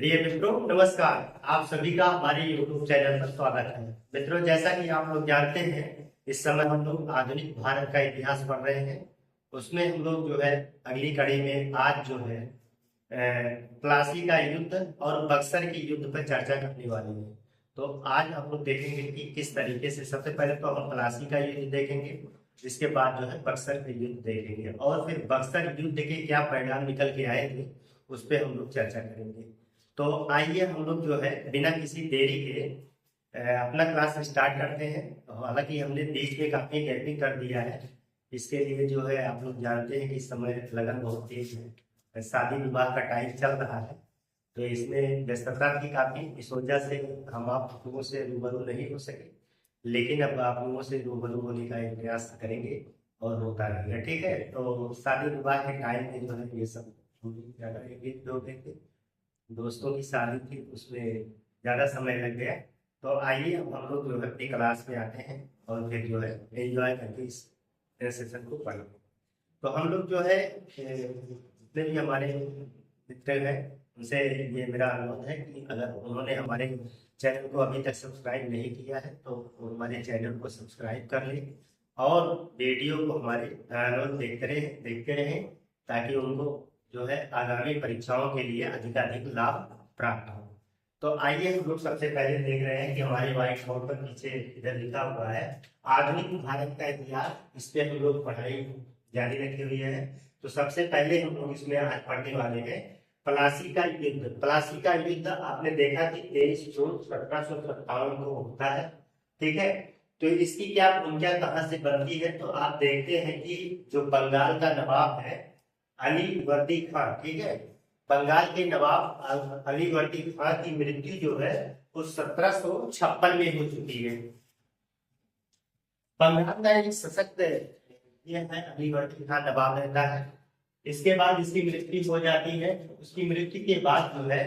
प्रिय मित्रों, नमस्कार। आप सभी का हमारे YouTube चैनल पर स्वागत है। मित्रों, जैसा कि आप लोग जानते हैं, इस समय हम लोग आधुनिक भारत का इतिहास पढ़ रहे हैं। उसमें हम लोग जो है अगली कड़ी में आज जो है प्लासी का युद्ध और बक्सर की युद्ध पर चर्चा करने वाली है। तो आज हम लोग देखेंगे कि किस तरीके से, सबसे पहले तो हम प्लासी का युद्ध देखेंगे, जिसके बाद जो है बक्सर के युद्ध देखेंगे और फिर बक्सर युद्ध के क्या परिणाम निकल के आए थे उस पर हम लोग चर्चा करेंगे। तो आइए हम लोग जो है बिना किसी देरी के अपना क्लास स्टार्ट करते हैं। हालांकि हमने बीच में काफी गैपिंग कर दिया है, इसके लिए जो है आप लोग जानते हैं कि इस समय लगन बहुत तेज है, शादी विवाह का टाइम चल रहा है, तो इसमें व्यस्तता थी काफी। इस वजह से हम आप लोगों से रूबरू नहीं हो सके, लेकिन अब आप लोगों से रूबरू होने का एक प्रयास करेंगे और होता रहेगा। ठीक है, तो शादी विवाह के टाइम में जो है ये सब ज्यादा जो देंगे, दोस्तों की शादी थी, उसमें ज़्यादा समय लग गया। तो आइए अब हम लोग जो है अपनी क्लास में आते हैं और फिर जो है एंजॉय करके इस सेशन को पढ़ें। तो हम लोग जो है जितने भी हमारे मित्र हैं उनसे ये मेरा अनुरोध है कि अगर उन्होंने हमारे चैनल को अभी तक सब्सक्राइब नहीं किया है तो वो हमारे चैनल को सब्सक्राइब कर लें और वीडियो को हमारे रोज देखते रहें ताकि उनको जो है आगामी परीक्षाओं के लिए अधिकाधिक लाभ प्राप्त हो। तो आइए हम लोग सबसे पहले देख रहे हैं कि हमारे व्हाइट बोर्ड पर नीचे इधर लिखा हुआ है आधुनिक भारत का इतिहास। इस पे हम लोग पढ़ाई जारी रखे हुए हैं। तो सबसे पहले हम लोग इसमें आज पढ़ने वाले हैं प्लासी का युद्ध। प्लासी का युद्ध आपने देखा कि 23 जून 1757 को होता है। ठीक है, तो इसकी क्या भूमिका कहाँ से बनती है, तो आप देखते हैं कि जो बंगाल का नवाब है अली वर्दी खान, ठीक है, बंगाल के नवाब अली वर्दी खान की मृत्यु जो है वो 1756 में हो चुकी है। बंगाल का एक सशक्त ये है अली वर्दी खान नवाब रहता है। इसके बाद इसकी मृत्यु हो जाती है। उसकी मृत्यु के बाद जो है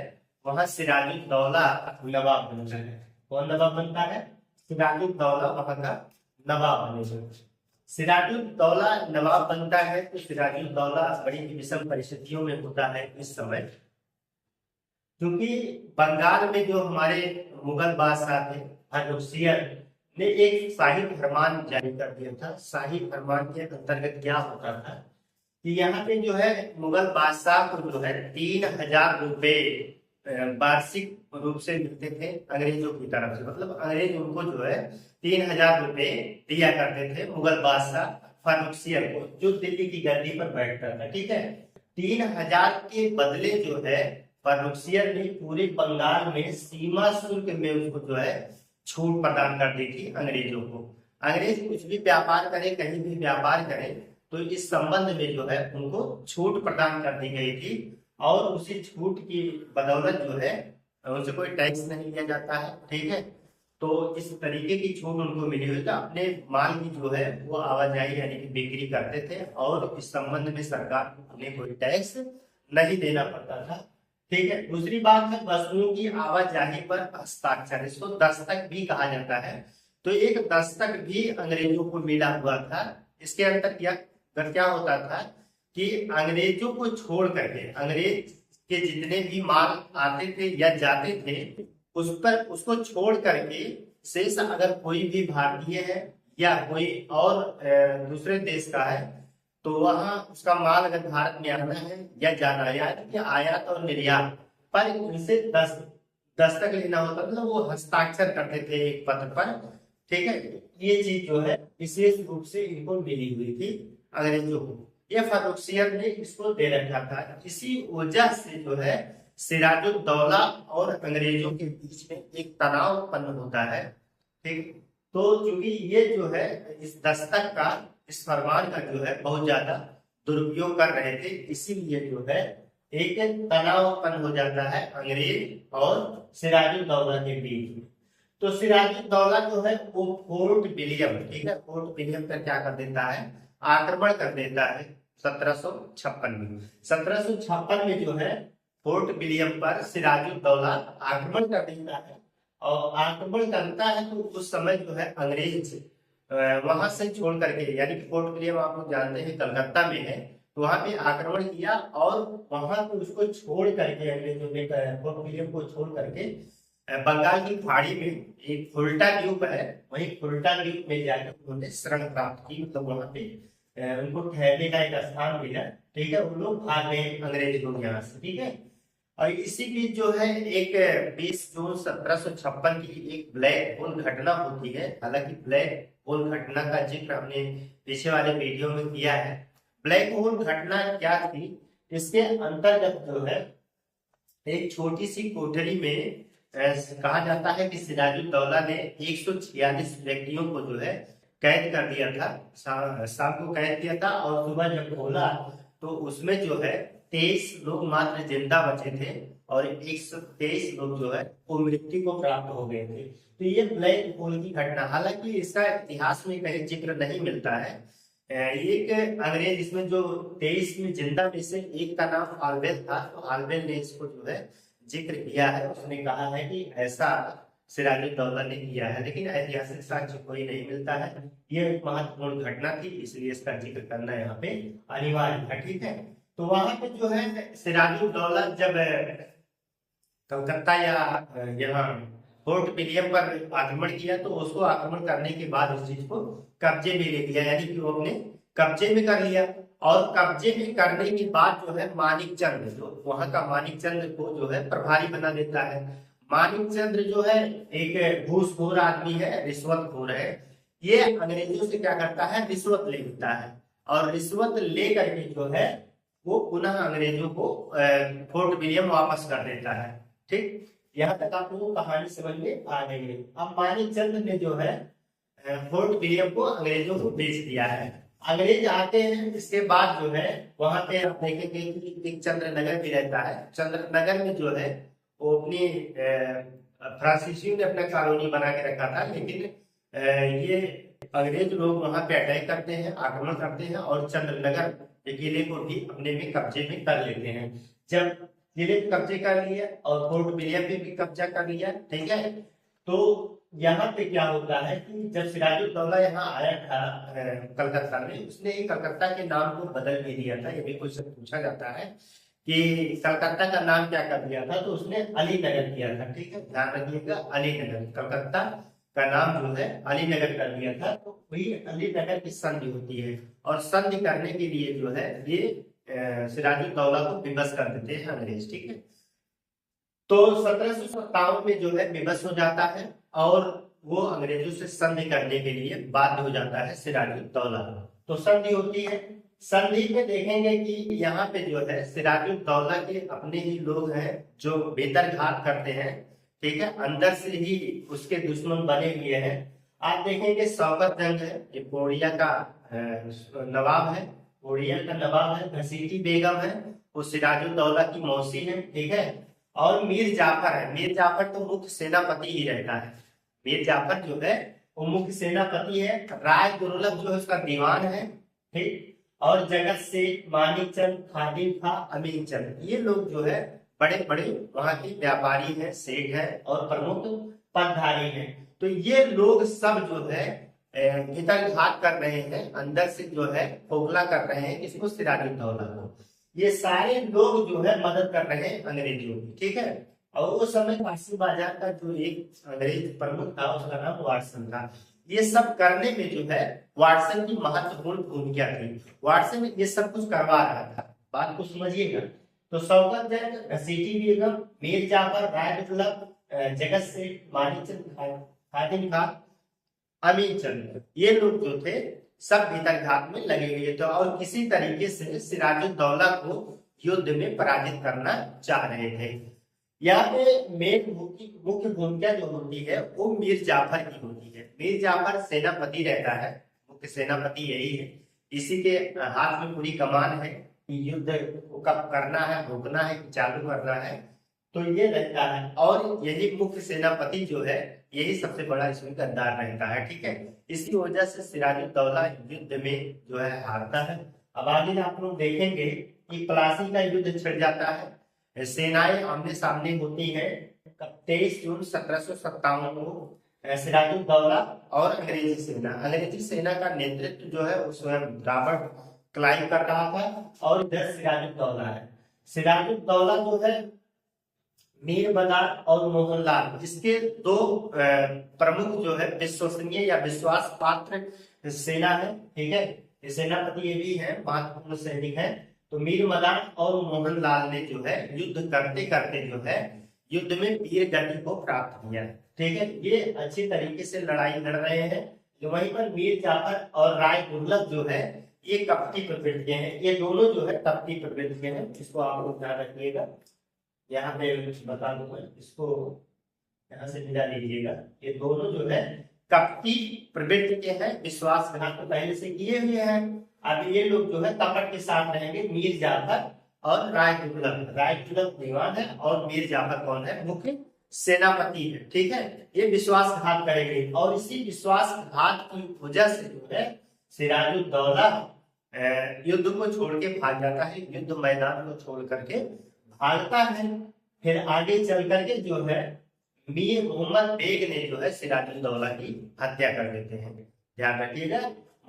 वहां सिराजुद्दौला नवाब बनता है। कौन नवाब बनता है? सिराजुद्दौला वहां का नवाब बनेगा। सिराजुद्दौला नवाब बनता है तो सिराजुद्दौला बड़ी विषम परिस्थितियों में होता है इस समय, क्योंकि बंगाल में जो हमारे मुगल बादशाह थे हर्षवर्धन ने एक शाही फरमान जारी कर दिया था। शाही फरमान के अंतर्गत क्या होता था कि यहाँ पे जो है मुगल बादशाह को जो है 3000 रुपए वार्षिक रूप से मिलते थे अंग्रेजों की तरफ से। मतलब अंग्रेज उनको जो है 3000 रुपए दिया करते थे मुगल बादशाह फारूकसियर को, जो दिल्ली की गद्दी पर बैठता था। ठीक है, 3000 के बदले जो है फारूकसियर ने पूरे बंगाल में सीमा शुल्क में उसको जो है छूट प्रदान कर दी थी अंग्रेजों को। अंग्रेज कुछ भी व्यापार करें, कहीं भी व्यापार करें, तो इस संबंध में जो है उनको छूट प्रदान कर दी गई थी और उसी छूट की बदौलत जो है उनसे कोई टैक्स नहीं लिया जाता है। ठीक है, तो इस तरीके की छूट उनको मिली हुई, तो अपने माल की जो है वो आवाजाही यानी कि बिक्री करते थे और इस संबंध में सरकार को उन्हें कोई टैक्स नहीं देना पड़ता था। ठीक है, दूसरी बात है वस्तुओं की आवाजाही पर हस्ताक्षर, इसको दस्तक भी कहा जाता है। तो एक दस्तक भी अंग्रेजों को मिला हुआ था। इसके अंदर क्या होता था कि अंग्रेजों को छोड़ करके अंग्रेज के जितने भी माल आते थे या जाते थे उस पर उसको छोड़ करके शेष अगर कोई भी भारतीय है या कोई और दूसरे देश का है तो वहां उसका माल अगर भारत में आना है या जाना है, या आयात और निर्यात पर इनसे दस्तक लेना होता था। मतलब वो हस्ताक्षर करते थे एक पत्र पर। ठीक है, ये चीज जो है विशेष रूप से इनको मिली हुई थी अंग्रेजों को। ये फारूकसियर ने इसको दे रखा था। इसी वजह से जो है सिराजुद्दौला और अंग्रेजों के बीच में एक तनाव उत्पन्न होता है। ठीक, तो चूंकि ये जो है इस दस्तक का, इस फरमान का जो है बहुत ज्यादा दुरुपयोग कर रहे थे, इसीलिए जो है एक तनाव उत्पन्न हो जाता है अंग्रेज और सिराजुद्दौला के बीच में। तो सिराजुद्दौला जो है वो फोर्ट विलियम, ठीक है, फोर्ट विलियम पर क्या कर देता है, आक्रमण कर देता है 1756 में। 1756 में जो है फोर्ट विलियम पर सिराजुद्दौला आक्रमण कर देता है और आक्रमण करता है तो उस समय जो है अंग्रेज वहां से छोड़ करके, यानी कि फोर्ट विलियम आप लोग जानते हैं कलकत्ता में है, तो वहां पे आक्रमण किया और वहां पे उसको छोड़ करके अंग्रेजों ने फोर्ट विलियम को छोड़ करके बंगाल की खाड़ी में एक फुल्टा द्वीप है, वही फुल्टा द्वीप में जाकर उन्होंने शरण प्राप्त की। मतलब वहां पे उनको ठहरने का एक स्थान मिला। ठीक है, उन लोग भाग गए अंग्रेज लोग यहाँ से। ठीक है, और इसी बीच जो है एक 20 जून 1756 की एक ब्लैक होल घटना होती है। हालांकि ब्लैक होल घटना का जिक्र हमने पीछे वाले वीडियो में किया है। ब्लैक होल घटना क्या थी, इसके अंतर्गत जो है एक छोटी सी कोठरी में कहा जाता है कि सिराजुद्दौला ने 146 व्यक्तियों को जो है कैद कर दिया था, शाम को कैद किया था, और सुबह जब खोला तो उसमें जो है 23 लोग मात्र जिंदा बचे थे और 123 लोग जो है वो मृत्यु को प्राप्त हो गए थे। तो ये ब्लैक होल की घटना, हालांकि इसका इतिहास में कहीं जिक्र नहीं मिलता है। एक अंग्रेज इसमें जो 23 में जिंदा में से एक का नाम आलवेल था, तो आलवेल ने इसको जो है जिक्र किया है। उसने कहा है कि ऐसा सिराजुद्दौला ने किया है, लेकिन ऐतिहासिक साक्ष्य कोई नहीं मिलता है। ये एक महत्वपूर्ण घटना थी, इसलिए इसका जिक्र करना यहाँ पे अनिवार्य है। ठीक है, तो वहां पे जो है सिराजुद्दौला जब कलकत्ता या यहाँ फोर्ट विलियम पर आक्रमण किया, तो उसको आक्रमण करने के बाद उस चीज को कब्जे में ले लिया, यानी कि वो अपने कब्जे में कर लिया। और कब्जे में करने के बाद जो है मानिक चंद्र, जो वहां का मानिक चंद्र को जो है प्रभारी बना देता है। मानिक चंद्र जो है एक घूसखोर आदमी है, रिश्वतखोर है। ये अंग्रेजों से क्या करता है, रिश्वत ले लेता है, और रिश्वत ले करके जो है वो पुनः अंग्रेजों को फोर्ट विलियम वापस कर देता है। ठीक, यहाँ तक आप लोगों को कहानी समझ में आ गई है। अब मानिक चंद्र ने जो है फोर्ट विलियम को अंग्रेजों को बेच दिया है। अंग्रेज आते हैं, इसके बाद जो है वहां पे आप देखेंगे कि एक चंद्रनगर भी रहता है। चंद्रनगर में जो है वो अपनी फ्रांसीसियों ने अपना कॉलोनी बना के रखा था, लेकिन ये अंग्रेज लोग वहां पे अटैक करते हैं, आक्रमण करते हैं और चंद्रनगर किले को भी अपने में कब्जे में कर लेते हैं। जब किले कब्जे कर लिया और फोर्ट विलियम पे भी कब्जा कर लिया, ठीक है, तो यहाँ पे क्या होता है कि जब सिराजुद्दौला यहाँ आया था कलकत्ता में, उसने कलकत्ता के नाम को बदल भी दिया था। ये भी कुछ पूछा जाता है कि कलकत्ता का नाम क्या कर दिया था, तो उसने अलीनगर किया था। ठीक है, ध्यान रखिएगा, अलीनगर, कलकत्ता का नाम जो है अलीनगर कर दिया था। तो वही अलीनगर की संधि होती है, और संधि करने के लिए जो है ये सिराजुद्दौला को विवश कर देते हैं अंग्रेज। ठीक है, तो 1757 में जो है विवश हो जाता है और वो अंग्रेजों से संधि करने के लिए बाध्य हो जाता है सिराजुद्दौला। तो संधि होती है, संधि में देखेंगे कि यहाँ पे जो है सिराजुद्दौला के अपने ही लोग हैं जो बेतरघात करते हैं। ठीक है, अंदर से ही उसके दुश्मन बने हुए हैं। आप देखेंगे शौकत जंग है, ये पूर्णिया का नवाब है, पूर्णिया का नवाब है। घसीटी बेगम है, वो सिराजुद्दौला की मौसी है। ठीक है, और मीर जाफर है। मीर जाफर तो मुख्य सेनापति ही रहता है। मीर जाफर जो है वो मुख्य सेनापति है। राय दुर्लभ जो है उसका दीवान है। ठीक, और जगत सेठ, मानिक चंद, खादिम खां, अमीन चंद, ये लोग जो है बड़े बड़े वहां के व्यापारी हैं, सेठ है और प्रमुख पदधारी हैं। तो ये लोग सब जो है घात कर रहे हैं, अंदर से जो है खोखला कर रहे हैं किसको, सिराजुद्दौला को। ये सारे लोग जो है मदद कर रहे हैं अंग्रेजों की। ठीक है, और उस समय काशी बाजार का जो एक अंग्रेज प्रमुख था उसका नाम वाटसन था। ये सब करने में जो है वाटसन की महत्वपूर्ण भूमिका थी। वाटसन ये सब कुछ करवा रहा था, बात को समझिएगा। तो शौकत जंग, घसीटी बेगम, मीर जाफर, राय दुर्लभ, जगत सेठ, मानिक चंद, खादिम खां, अमीन चंद, ये लोग जो थे सब बेतरघात में लगे हुए थे और किसी तरीके से सिराजुद्दौला को युद्ध में पराजित करना चाह रहे थे। यहाँ पे मेन मुख्य भूमिका जो होती है वो मीर जाफर की होती है। मीर जाफर सेनापति रहता है, मुख्य सेनापति यही है, इसी के हाथ में पूरी कमान है कि युद्ध को कब करना है, रोकना है, चालू करना है, तो ये रहता है। और यही मुख्य सेनापति जो है यही सबसे बड़ा इसमें गद्दार रहता है। ठीक है, इसकी वजह से सिराजुद्दौला युद्ध में जो है हारता है। अब आगे आप लोग देखेंगे कि प्लासी का युद्ध छिड़ जाता है, सेनाएं आमने सामने होती है। 23 जून 1757 को सिराजुद्दौला और अंग्रेजी सेना का नेतृत्व जो है उस रॉबर्ट क्लाइम कर रहा था। और इधर सिराजुद्दौला है। सिराजुद्दौला जो है मीर मदार और मोहनलाल, इसके दो प्रमुख जो है विश्वसनीय या विश्वास पात्र सेना है। ठीक है, ये सेनापति ये भी है, महत्वपूर्ण सैनिक है। तो मीर मदार और मोहनलाल ने जो है युद्ध करते करते जो है युद्ध में वीर गति को प्राप्त किया। ठीक है, ये अच्छी तरीके से लड़ाई लड़ रहे हैं। जो वहीं पर मीर जाफर और राय दुर्लभ जो है ये कपटी प्रवृत्ति के हैं। ये दोनों जो है कपटी प्रवृत्ति के हैं, इसको आप लोग ध्यान रखिएगा। यहाँ पे बता दूंगा, इसको यहाँ से मिला लीजिएगा। ये दोनों जो है कपटी प्रवृत्ति के हैं, विश्वासघात तो पहले से किए हुए हैं। अब ये लोग जो है कपट के साथ रहेंगे। मीर जाफर और राय दुर्लभ, राय दुर्लभ दीवान है और मीर जाफर कौन है, मुख्य सेनापति है। ठीक है, ये विश्वासघात करेंगे और इसी विश्वासघात की वजह से जो है सिराजुद्दौला युद्ध को छोड़ के भाग जाता है, युद्ध मैदान को छोड़ करके भागता है। फिर आगे चल करके जो है मीर मोहम्मद बेग ने जो है सिराजुद्दौला की हत्या कर देते हैं। ध्यान रखिएगा,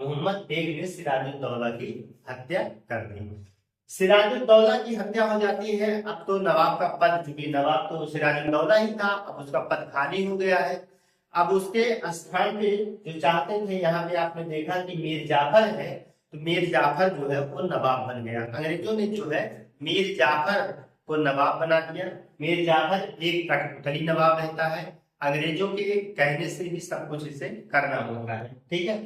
मोहम्मद बेग ने सिराजुद्दौला की हत्या कर दी। सिराजुद्दौला की हत्या हो जाती है। अब तो नवाब का पद, चूंकि नवाब तो सिराजुद्दौला ही था, अब उसका पद खाली हो गया है। अब उसके स्थान पे जो चाहते थे, यहाँ पे आपने देखा कि मीर जाफर है, तो मीर जाफर जो है वो नवाब बन गया। अंग्रेजों ने जो है मीर जाफर को नवाब बना दिया। मीर जाफर एक कठपुतली नवाब रहता है, अंग्रेजों के कहने से ही सब कुछ इसे करना होता है। ठीक है,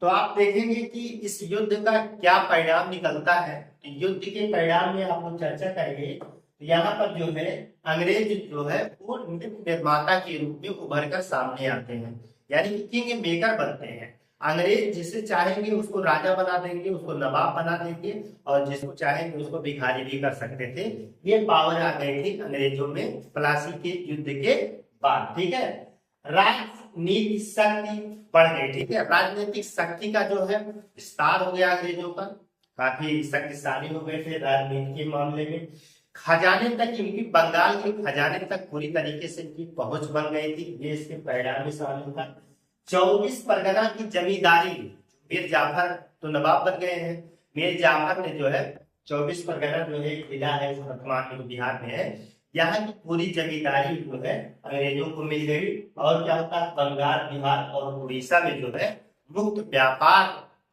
तो आप देखेंगे कि इस युद्ध का क्या परिणाम निकलता है। युद्ध के परिणाम में आप लोग चर्चा करेंगे। तो यहाँ पर जो है अंग्रेज जो है वो निर्माता के रूप में उभर कर सामने आते हैं, यानी कि किंग मेकर बनते हैं। अंग्रेज जिसे चाहेंगे उसको राजा बना देंगे, उसको नवाब बना देंगे, और जिसको चाहेंगे उसको भिखारी भी कर सकते थे। ये पावर आ गई थी अंग्रेजों में प्लासी के युद्ध के बाद। ठीक है, राजनीतिक शक्ति बढ़ गई। ठीक है, राजनीतिक शक्ति का जो है विस्तार हो गया अंग्रेजों का, काफी शक्तिशाली हो गए थे राजनीति के मामले में। खजाने तक इनकी, बंगाल के खजाने तक पूरी तरीके से इनकी पहुंच बन गई थी। ये इसके परिणाम में शामिल था। 24 परगना की जमींदारी, मीर जाफर तो नवाब बन गए हैं, मीर जाफर ने जो है 24 परगना जो है जिला है वर्तमान में बिहार में है, यहाँ की पूरी जमींदारी जो है अंग्रेजों को मिल गई। और क्या होता है, बंगाल, बिहार और उड़ीसा में जो है मुक्त व्यापार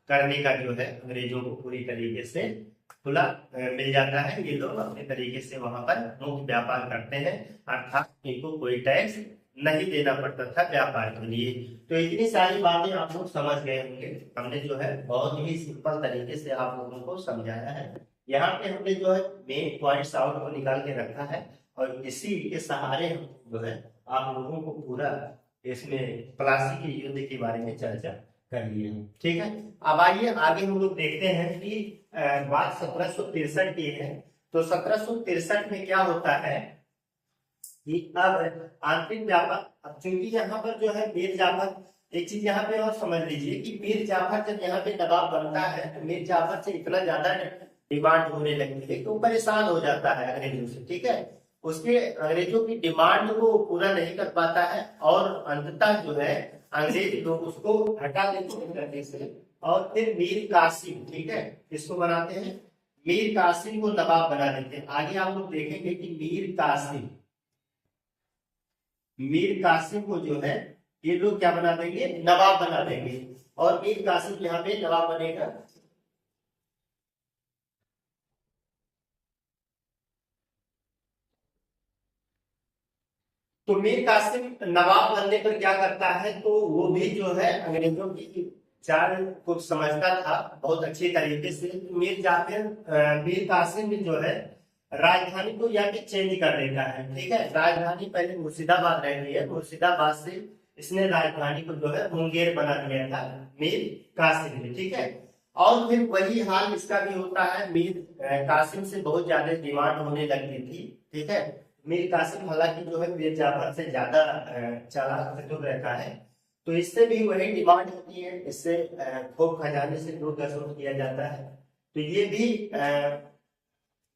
करने का जो है अंग्रेजों को पूरी तरीके से खुला मिल जाता है। ये लोग अपने तरीके से वहां पर मुक्त व्यापार करते हैं, अर्थात इनको कोई टैक्स नहीं देना पड़ता था व्यापार के लिए। तो इतनी सारी बातें आप लोग समझ गए होंगे। हमने जो है बहुत ही सिंपल तरीके से आप लोगों को समझाया है। यहाँ पे हमने जो है मेन पॉइंट्स आउट को निकाल के रखा है, और इसी के सहारे हम जो है आप लोगों को पूरा इसमें प्लासी के युद्ध के बारे में चर्चा कर लिए हैं। ठीक है, अब आइए आगे हम लोग देखते हैं कि बात 1763 की है। तो 1763 में क्या होता है कि अब आंतरिक व्यापार, अब चूंकि यहाँ पर जो है मीर जाफर, एक चीज यहाँ पे और समझ लीजिए कि मीर जाफर जब यहाँ पे नवाब बनता है तो मीर जाफर से इतना ज्यादा डिमांड होने लगती है तो परेशान हो जाता है अंग्रेजों से। ठीक है, उसके अंग्रेजों की डिमांड को पूरा नहीं कर पाता है, और अंततः जो है अंग्रेज लोग उसको हटा देते हैं से, और फिर मीर कासिम, ठीक है, इसको बनाते हैं, मीर कासिम को नवाब बना देते हैं। आगे आप लोग देखेंगे कि मीर कासिम को जो है ये लोग क्या बना देंगे, नवाब बना देंगे, और मीर कासिम यहाँ पे नवाब बनेगा। तो मीर कासिम नवाब बनने पर क्या करता है, तो वो भी जो है अंग्रेजों की चाल को समझता था बहुत अच्छी तरीके से। मीर कासिम भी जो है राजधानी को यहाँ पे चेंज कर देता है। ठीक है, राजधानी पहले मुर्शिदाबाद रहती है, मुर्शिदाबाद से इसने राजधानी को जो है मुंगेर बना दिया था मीर कासिम ने। ठीक है, और फिर वही हाल इसका भी होता है। मीर कासिम से बहुत ज्यादा डिमांड होने लगती थी। ठीक है, मीर कासिम हालांकि जो है मीर जाफर से ज्यादा चालाक चतुर रहता है, तो इससे भी वही डिमांड होती है, इससे खूब खजाने से लूट वसूल किया जाता है। तो ये भी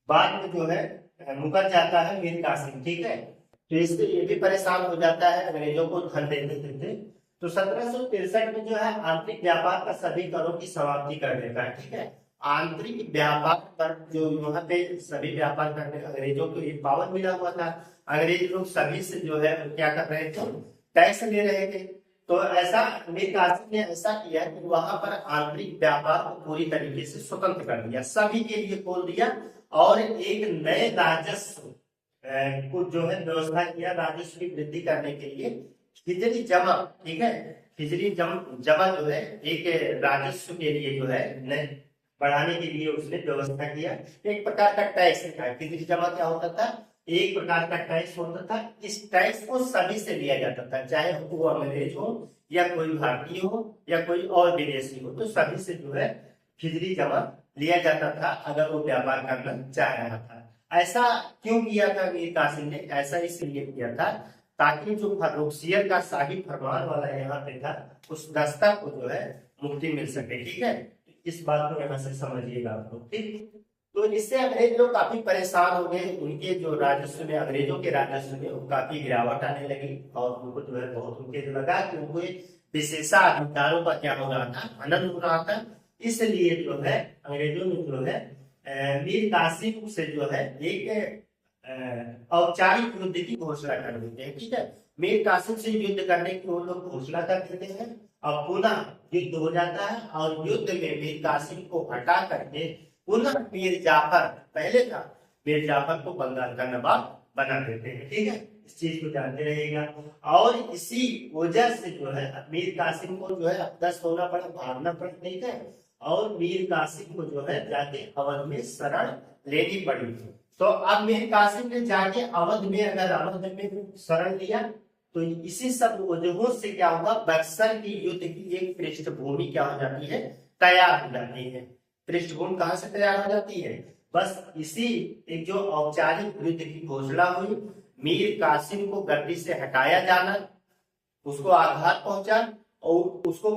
बाद में जो है मुकर जाता है मीर कासिम। ठीक है, तो इससे ये भी परेशान हो जाता है, अंग्रेजों को धन देते थे। तो 1763 में जो है आंतरिक व्यापार का सभी करों की समाप्ति कर देता है। ठीक है, आंतरिक व्यापार पर जो वहां पे सभी व्यापार करने अंग्रेजों को एक पावर मिला हुआ था। अंग्रेज लोग सभी से जो है क्या कर रहे थे, टैक्स ले रहे थे। तो ऐसा मीर कासिम ने ऐसा किया कि वहां पर आंतरिक व्यापार को पूरी तरीके से स्वतंत्र कर दिया, सभी के लिए खोल दिया और एक नए राजस्व को जो है व्यवस्था किया राजस्व की वृद्धि करने के लिए। खिजरी जमा, ठीक है, खिजरी जमा जो है एक राजस्व के लिए जो है बढ़ाने के लिए उसने व्यवस्था किया। एक प्रकार का टैक्स था। खिजरी जमा क्या होता था, एक प्रकार का टैक्स होता था। इस टैक्स को सभी से लिया जाता था, चाहे वो अंग्रेज हो या कोई भारतीय हो या कोई और विदेशी हो, तो सभी से जो है खिजरी जमा लिया जाता था अगर वो व्यापार करना चाह रहा था। ऐसा क्यों किया था मीर कासिम ने, ऐसा इसलिए किया था ताकि जो फर्रुखियत का शाही फरमान वाला यहाँ पे था उस दस्ता को जो है मुक्ति मिल सके। ठीक है, इस बात को यहाँ से समझिएगा आप लोग। ठीक, तो इससे अंग्रेज लोग काफी परेशान हो गए। उनके जो राजस्व में, अंग्रेजों के राजस्व में काफी गिरावट आने लगी और उनको जो है बहुत उनके लगा कि उनको विशेषाधिकारों का क्या हो रहा था, आनंद हो रहा था। इसलिए जो है अंग्रेजों ने जो है मीर कासिम से जो है एक औपचारिक युद्ध की घोषणा कर देते हैं। ठीक है, मीर कासिम से युद्ध करने की वो लोग घोषणा कर देते हैं और पुनः युद्ध हो जाता है और युद्ध में मीर कासिम को हटा करके पुनः मीर जाफर, पहले था मीर जाफर को बंगाल का नवाब बना देते हैं। ठीक है, इस चीज को जानते रहिएगा। और इसी वजह से जो है मीर कासिम को जो है अपदस्त होना पड़ा, भागना पड़ा। ठीक है, और मीर कासिम को जो है जाके अवध में शरण लेनी पड़ी। तो अब मीर कासिम ने जाके अवध में शरण लिया तो इसी सब वजहों से क्या होगा, बक्सर की युद्ध की एक पृष्ठभूमि क्या हो जाती है, तैयार हो जाती है। पृष्ठभूमि कहाँ से तैयार हो जाती है, बस इसी एक जो औपचारिक युद्ध की घोषणा हुई, मीर कासिम को गद्दी से हटाया जाना, उसको आघात पहुंचा और उसको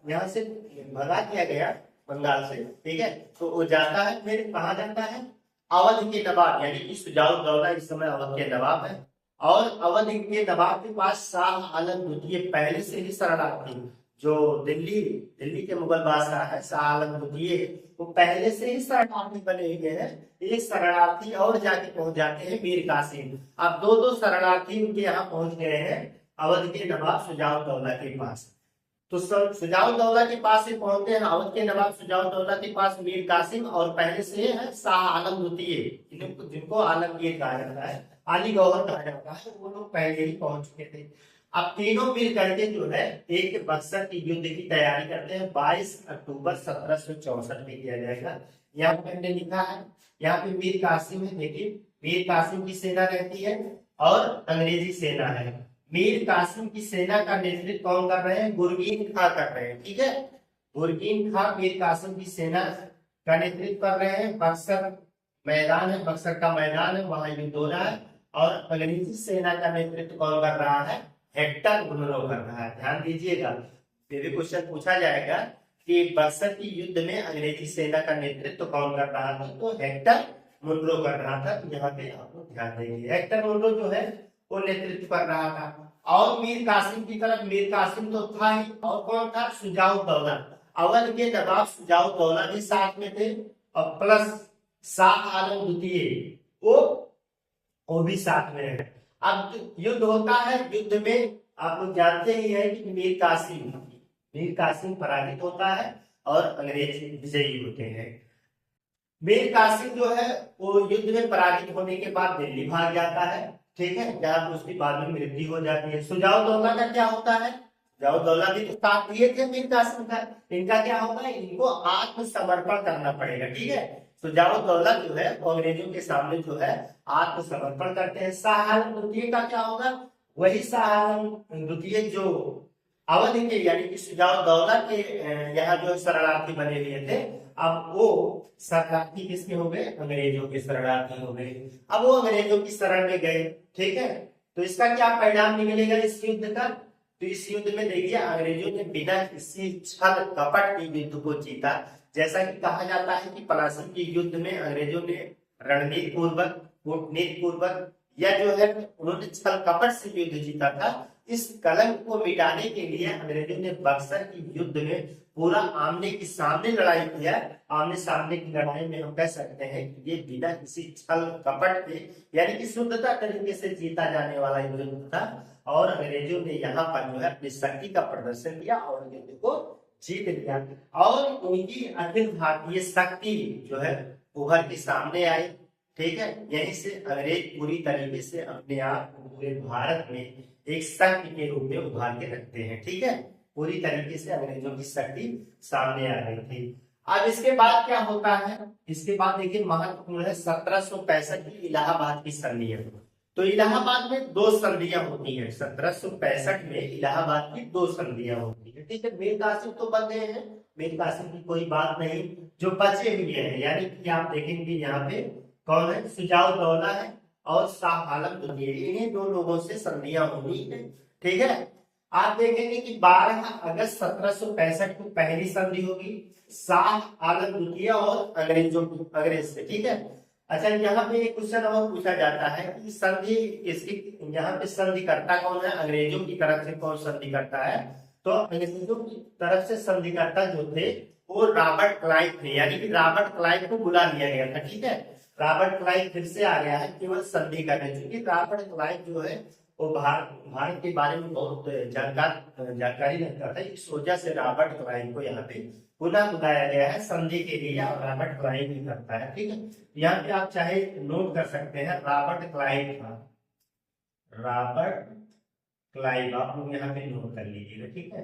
यहाँ से भगा दिया गया बंगाल से। ठीक है, तो वो जाता है, फिर कहा जाता है अवध के नवाब, यानी कि शुजाउद्दौला इस समय अवध के नवाब है। और अवध के नवाब के पास शाह आलम द्वितीय पहले से ही शरणार्थी, जो दिल्ली के मुगल बादशाह है शाह आलम द्वितीय, वो पहले से ही शरणार्थी बने हुए हैं। एक शरणार्थी और जाके पहुंच जाते हैं मीर कासिम। अब दो शरणार्थी उनके यहाँ पहुंच गए हैं अवध के नवाब शुजाउद्दौला के पास। तो शुजाउद्दौला के पास से पहुंचते हैं अवध के नवाब शुजाउद्दौला के पास मीर कासिम, और पहले से है शाह आलम द्वितीय, जिनको आलमगीर कहा जाता है, अली गौहर कहा जाता है, वो लोग पहले ही पहुंच चुके थे। अब तीनों मिल करके जो है एक बक्सर की युद्ध की तैयारी करते हैं। 22 अक्टूबर 1764 में किया जाएगा। यहाँ पे मैंने लिखा है, यहाँ पे मीर कासिम है, देखिए मीर कासिम की सेना रहती है और अंग्रेजी सेना है। मीर कासिम की सेना का नेतृत्व कौन कर रहे हैं, गुरगीन खां कर रहे हैं। ठीक है, गुरगीन खां मीर कासिम की सेना का नेतृत्व कर रहे हैं। बक्सर मैदान है, बक्सर का मैदान है, वहां युद्ध हो रहा है। और अंग्रेजी सेना का नेतृत्व कौन कर रहा है, हेक्टर मुनरो कर रहा है। ध्यान दीजिएगा, फिर भी क्वेश्चन पूछा जाएगा कि बक्सर की युद्ध में अंग्रेजी सेना का नेतृत्व कौन कर रहा था, तो हेक्टर मुनरो कर रहा था। यहाँ पे आप लोग ध्यान देंगे, हेक्टर मुनरो जो है वो नेतृत्व कर रहा था। और मीर कासिम की तरफ, मीर कासिम तो था ही, और कौन था, शुजाउद्दौला, अवध के नवाब शुजाउद्दौला भी साथ में थे, और प्लस शाह आलम द्वितीय वो भी साथ में है। अब युद्ध होता है, युद्ध में आप लोग जानते ही है कि मीर कासिम पराजित होता है और अंग्रेज विजयी होते हैं। मीर कासिम जो है वो युद्ध में पराजित होने के बाद दिल्ली भाग जाता है। ठीक है, जहाँ पर उसकी बाद में मृत्यु हो जाती है। शुजाउद्दौला का क्या होता है, शुजाउद्दौला भी तो साथ दिए थे मीर कासिम का, इनका क्या होगा, इनको आत्मसमर्पण करना पड़ेगा। ठीक है, शुजाउद्दौला जो है अंग्रेजों के सामने जो है आत्मसमर्पण करते हैं। शाह आलम द्वितीय का क्या होगा, वही शाह आलम द्वितीय जो अवध के यानी कि शुजाउद्दौला के यहाँ जो शरणार्थी बने हुए थे, अब वो शरणार्थी किसके हो गए, अंग्रेजों के शरणार्थी हो गए। अब वो अंग्रेजों की शरण में गए। ठीक है, तो इसका क्या परिणाम निकलेगा इस युद्ध का, तो इस युद्ध में देखिए अंग्रेजों ने बिना किसी छल कपट के युद्ध को जीता। जैसा कि कहा जाता है कि पलासी के युद्ध में अंग्रेजों ने रणनीति पूर्वक, कूटनीति पूर्वक या जो है उन्होंने छल कपट से युद्ध जीता था। इस कलंक को मिटाने के लिए अंग्रेजों ने बक्सर की युद्ध में पूरा आमने की सामने लड़ाई किया। आमने सामने की लड़ाई में हम कह सकते हैं कि ये बिना किसी छल कपट के यानी कि शुद्धता तरीके से जीता जाने वाला युद्ध था और अंग्रेजों ने यहाँ पर जो है अपनी शक्ति का प्रदर्शन किया और युद्ध को जीत लिया और उनकी अखिल भारतीय शक्ति जो है उभर के सामने आई। ठीक है, यहीं से अंग्रेज पूरी तरीके से अपने आप पूरे भारत में एक शक्ति के रूप में उभार के रखते हैं। ठीक है, पूरी तरीके से अंग्रेजों की शक्ति सामने आ गई थी। अब इसके बाद क्या होता है, इसके बाद देखिए महत्वपूर्ण है 1765 की इलाहाबाद की संधियां। तो इलाहाबाद में 2 संधियां होती हैं। 1765 में इलाहाबाद की 2 संधियां होती है। ठीक है, मीर कासिम तो बन गए हैं, मीर कासिम की कोई बात नहीं, जो बचे हुए हैं यानी कि आप देखेंगे यहाँ पे कौन है, सुजाउद्दौला है और शाह आलम दुनिया, इन्हीं 2 लोगों से संधियां हुई है। ठीक है, आप देखेंगे कि 12 अगस्त 1765 को पहली संधि होगी शाह आलम द्वितीय और अंग्रेज से। ठीक है, अच्छा यहाँ पे एक क्वेश्चन और पूछा जाता है कि संधि इसकी यहाँ पे संधिकर्ता कौन है, अंग्रेजों की तरफ से कौन संधि करता है। तो अंग्रेजों की तरफ से संधिकर्ता जो थे वो रॉबर्ट क्लाइव थे, यानी कि रॉबर्ट क्लाइव को बुला लिया गया था। ठीक है, रॉबर्ट क्लाइव फिर से आ गया है केवल संधि करने, क्योंकि रॉबर्ट क्लाइव जो है वो भारत के बारे में बहुत जानकारी रखता था। इस वजह से रॉबर्ट क्लाइव को यहाँ पे पुनः बुलाया गया है संधि के लिए और रॉबर्ट क्लाइव भी करता है। ठीक है, यहाँ पे आप चाहे नोट कर सकते हैं रॉबर्ट क्लाइव था, रॉबर्ट क्लाइव आप लोग यहाँ पे नोट कर लीजिएगा। ठीक है,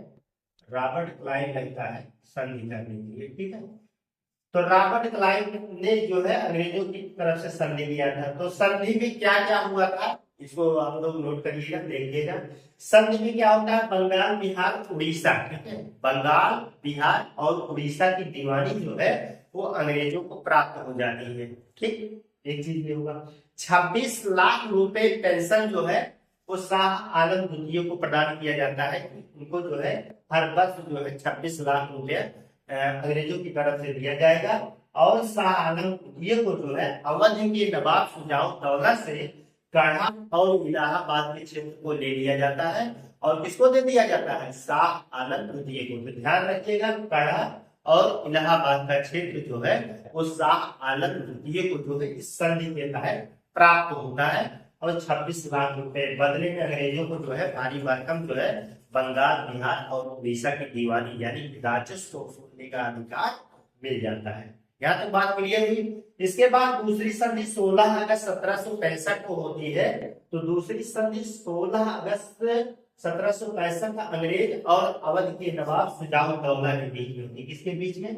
रॉबर्ट क्लाइव लगता है संधि करने के लिए। ठीक है, तो रॉबर्ट क्लाइव ने जो है अंग्रेजों की तरफ से संधि किया था। तो संधि में क्या क्या हुआ था इसको आप लोग नोट करिएगा, देखिएगा। संधि में क्या होता है, बंगाल बिहार उड़ीसा, ठीक है, बंगाल बिहार और उड़ीसा की दीवानी जो है वो अंग्रेजों को प्राप्त हो जाती है। ठीक, एक चीज ये होगा 26 लाख रुपए पेंशन जो है वो शाह आलम द्वितीय को प्रदान किया जाता है। उनको जो है हर वर्ष जो है 26 लाख रुपए अंग्रेजों की तरफ से दिया जाएगा और शाह आलम द्वितीय को जो है अवध के नवाब सुजाउद्दौला से गढ़ा और इलाहाबाद के क्षेत्र को ले लिया जाता है। और किसको दे दिया जाता है, शाह आलम द्वितीय को। तो ध्यान रखिएगा गढ़ा और इलाहाबाद का क्षेत्र जो है वो शाह आलम द्वितीय को जो है इस संधि के तहत प्राप्त होता है और 26 लाख रुपए बदले में अंग्रेजों को जो है भारी भरकम जो है बंगाल बिहार और उड़ीसा की दीवानी यानी राजस्व वसूलने का अधिकार मिल जाता है। यहाँ तक बात क्लियर हुई। इसके बाद दूसरी संधि 16 अगस्त 1765 को होती है। तो दूसरी संधि 16 अगस्त 1765 अंग्रेज और अवध के नवाब सुजाउद्दौला के बीच में होती है। किसके बीच में,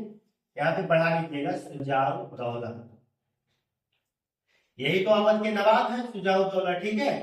यहाँ पे पढ़ा लीजिएगा, सुजाउद्दौला, यही तो अवध के नवाब है सुजाउद्दौला। ठीक है,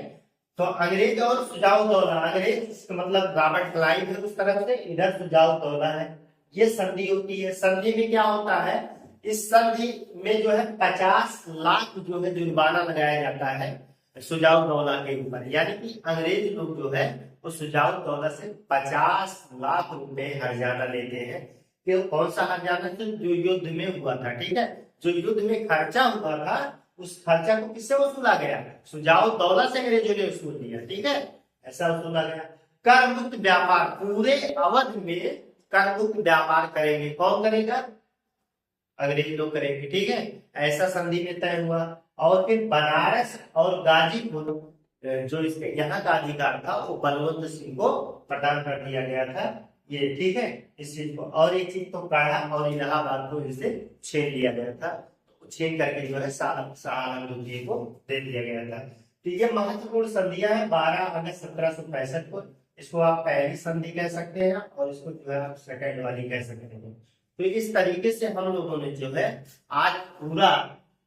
तो अंग्रेज और सुजाउद्दौला, अंग्रेज मतलब रॉबर्ट क्लाइव है उस तरफ से, इधर सुजाउद्दौला है, ये संधि होती है। संधि में क्या होता है, इस संधि में जो है 50 लाख जो है जुर्माना लगाया जाता है सुजाउद्दौला के ऊपर, यानी कि अंग्रेज लोग जो है वो सुजाउद्दौला से 50 लाख रुपए हर्जाना लेते हैं। कि कौन सा हर्जाना, जो युद्ध में हुआ था। ठीक है, जो युद्ध में खर्चा हुआ था उस खर्चा को किससे वसूला गया, सुजाउद्दौला से अंग्रेजों ने वसूल दिया। ठीक है, ऐसा वसूला गया। कर मुक्त व्यापार, पूरे अवध में कर मुक्त व्यापार करेंगे, कौन करेगा, अंग्रेज लोग करेंगे। ठीक है, ऐसा संधि में तय हुआ। और फिर बनारस और गाजीपुर जो इसके यहाँ का अधिकार था वो बलवंत सिंह को प्रदान कर दिया गया था ये। ठीक है, इस चीज को। और एक चीज तो काढ़ा और इलाहाबाद को इसे छीन लिया गया था, छीन करके जो है शाह द्वितीय को दे दिया गया था। तो ये महत्वपूर्ण संधियां हैं 12 अगस्त 1765 को। इसको आप पहली संधि कह सकते हैं और इसको जो है आप सेकंड वाली कह सकते हैं। तो इस तरीके से हम लोगों ने जो है आज पूरा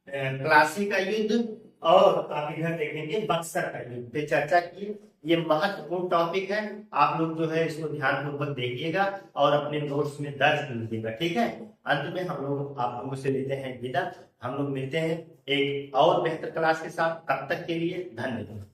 प्लासी का युद्ध और आप इधर देखेंगे बक्सर का युद्ध पे चर्चा की। ये महत्वपूर्ण टॉपिक है, आप लोग जो है इसको ध्यानपूर्वक देखिएगा और अपने नोट्स में दर्ज कीजिएगा। ठीक है, अंत में हम लोग आप लोगों से लेते हैं विदा। हम लोग मिलते हैं एक और बेहतर क्लास के साथ, तब तक के लिए धन्यवाद।